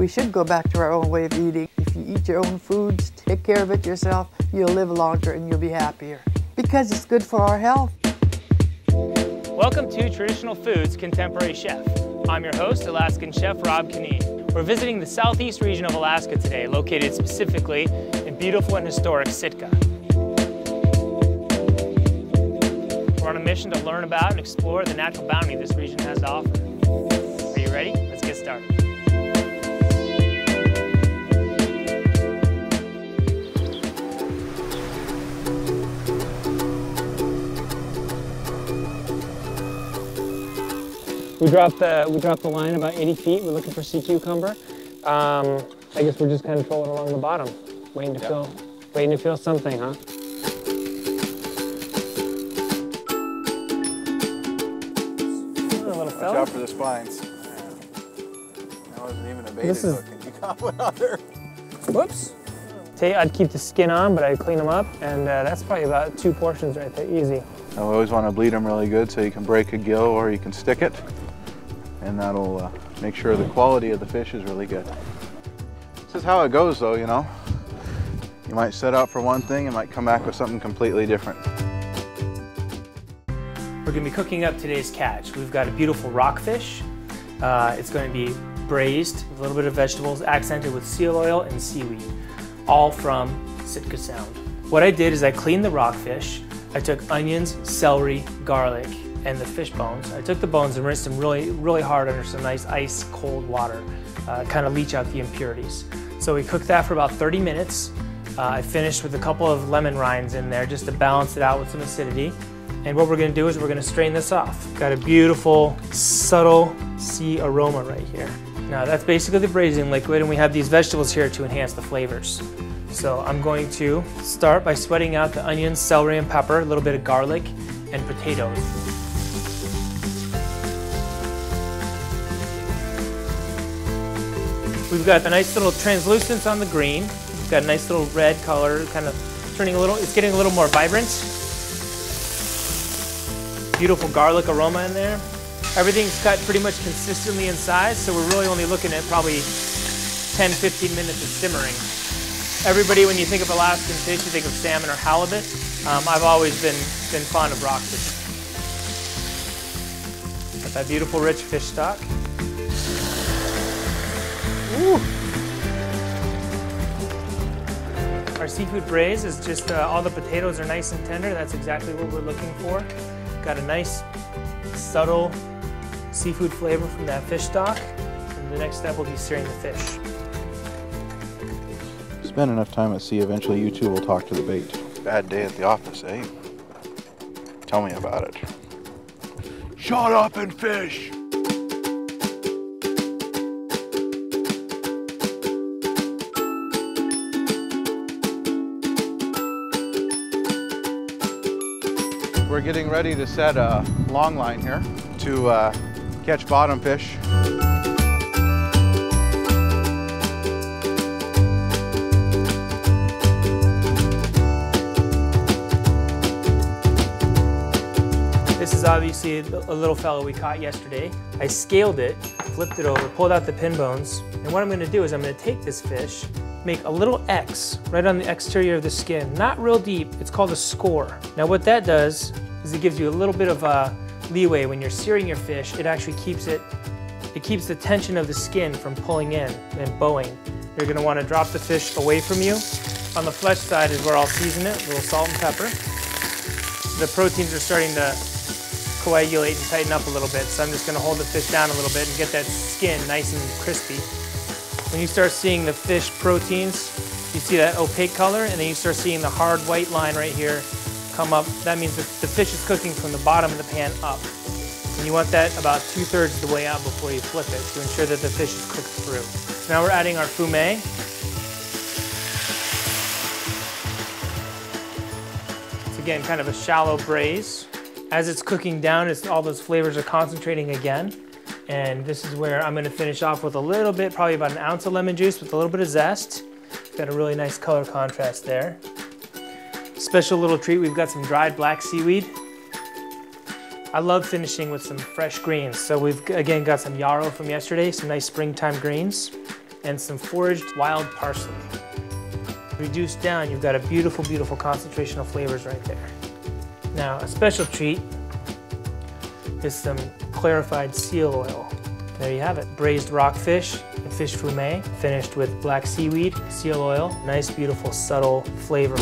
We should go back to our own way of eating. If you eat your own foods, take care of it yourself, you'll live longer and you'll be happier. Because it's good for our health. Welcome to Traditional Foods Contemporary Chef. I'm your host, Alaskan Chef Rob Kinneen. We're visiting the southeast region of Alaska today, located specifically in beautiful and historic Sitka. We're on a mission to learn about and explore the natural bounty this region has to offer. Are you ready? Let's get started. We dropped the line about 80 feet. We're looking for sea cucumber. I guess we're just kind of trolling along the bottom, waiting to feel something, huh? Watch out for the spines. That wasn't even a baited hook, and you got one on there. Whoops. I'd keep the skin on, but I'd clean them up, and that's probably about 2 portions right there, easy. I always want to bleed them really good so you can break a gill or you can stick it, and that'll make sure the quality of the fish is really good. This is how it goes though, you know. You might set out for one thing and might come back with something completely different. We're going to be cooking up today's catch. We've got a beautiful rockfish. It's going to be braised with a little bit of vegetables, accented with seal oil and seaweed, all from Sitka Sound. What I did is I cleaned the rockfish. I took onions, celery, garlic, and the fish bones. I took the bones and rinsed them really hard under some nice ice cold water, kind of leach out the impurities. So we cooked that for about 30 minutes. I finished with a couple of lemon rinds in there just to balance it out with some acidity. And what we're going to do is we're going to strain this off. Got a beautiful, subtle sea aroma right here. Now that's basically the braising liquid, and we have these vegetables here to enhance the flavors. So I'm going to start by sweating out the onions, celery, and pepper, a little bit of garlic, and potatoes. We've got the nice little translucence on the green. We've got a nice little red color, kind of turning it's getting a little more vibrant. Beautiful garlic aroma in there. Everything's cut pretty much consistently in size, so we're really only looking at probably 10-15 minutes of simmering. Everybody, when you think of Alaskan fish, you think of salmon or halibut. I've always been fond of rockfish. Got that beautiful rich fish stock. Ooh. Our seafood braise is just all the potatoes are nice and tender. That's exactly what we're looking for. Got a nice, subtle seafood flavor from that fish stock. And the next step will be searing the fish. Spend enough time at sea, eventually you two will talk to the bait. Bad day at the office, eh? Tell me about it. Shut up and fish! We're getting ready to set a long line here to catch bottom fish. This is obviously a little fellow we caught yesterday. I scaled it, flipped it over, pulled out the pin bones, and what I'm going to do is I'm going to take this fish, make a little X right on the exterior of the skin, not real deep. It's called a score. Now what that does is it gives you a little bit of leeway when you're searing your fish. It actually keeps the tension of the skin from pulling in and bowing. You're going to want to drop the fish away from you. On the flesh side is where I'll season it, a little salt and pepper. The proteins are starting to coagulate and tighten up a little bit, so I'm just going to hold the fish down a little bit and get that skin nice and crispy. When you start seeing the fish proteins, you see that opaque color, and then you start seeing the hard white line right here come up. That means that the fish is cooking from the bottom of the pan up. And you want that about 2/3 of the way out before you flip it to ensure that the fish is cooked through. So now we're adding our fumet. It's again kind of a shallow braise. As it's cooking down, all those flavors are concentrating again. And this is where I'm going to finish off with a little bit, probably about 1 ounce of lemon juice with a little bit of zest. Got a really nice color contrast there. Special little treat, we've got some dried black seaweed. I love finishing with some fresh greens. So we've again got some yarrow from yesterday, some nice springtime greens. and some foraged wild parsley. Reduced down, you've got a beautiful, beautiful concentration of flavors right there. Now, a special treat is some clarified seal oil. There you have it, braised rockfish and fish fumet, finished with black seaweed, seal oil, nice, beautiful, subtle flavor.